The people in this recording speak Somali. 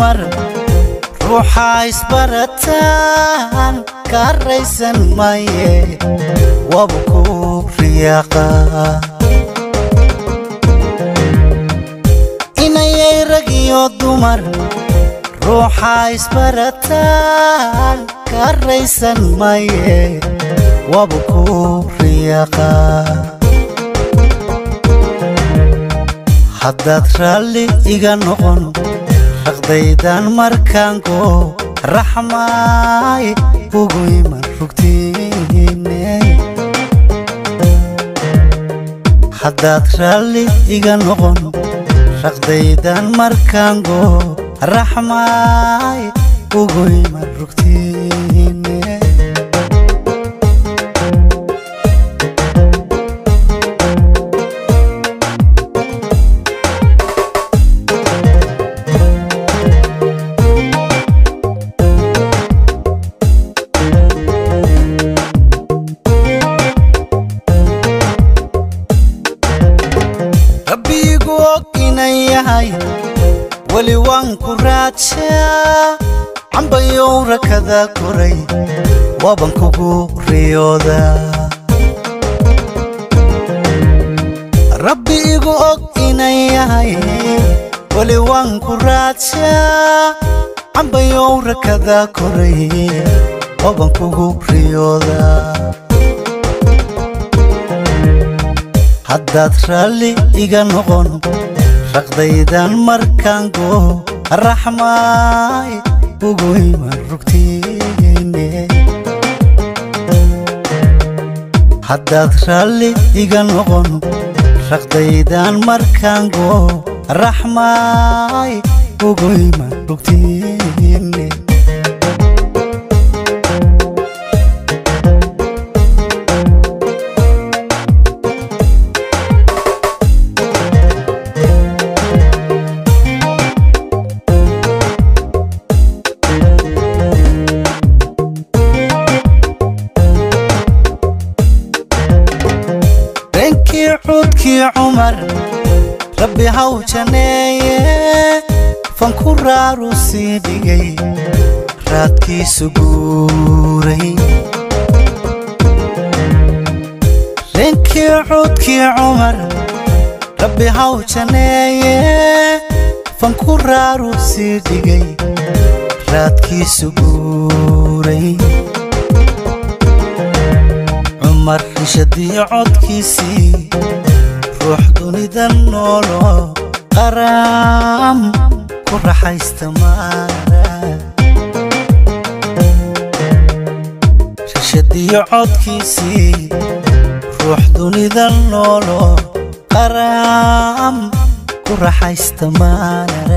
dumar ruuxa isbarataan karaysan maye wabku riyaqa inay ragiyo dumar ruuxa isbarataan karaysan maye wabku riyaqa haddad raalli iga noqon raqdaydan markaango raxmaay ugu iman rugtiine haddad raalli iga noqon raqdaydan markaango raxmaay ugu iman rugtiine ولي وانكو راتشا عم بيورا كذا كوري وبنكو ريودا ربي يقو إناياي ولي وانكو راتشا عم بيورا كذا كوري وبنكو ريودا حداد رالي إيغا نغن raqdaydan markaango raxmaay ugu iman rugtiine haddaad raalli iga noqon raqdaydan markaango raxmaay ugu iman rugtiine عودكي عمر ربي هاوجانيه فانكورا روسي ديغي راتكي سبوري رنكي عودكي عمر ربي هاوجانيه فانكورا روسي ديغي راتكي سبوري عمر رشدي عودكيسي روح دوني دنولو قرام كرحة استمارة رشدي عودكيسي روح دوني دنولو قرام كرحة استمارة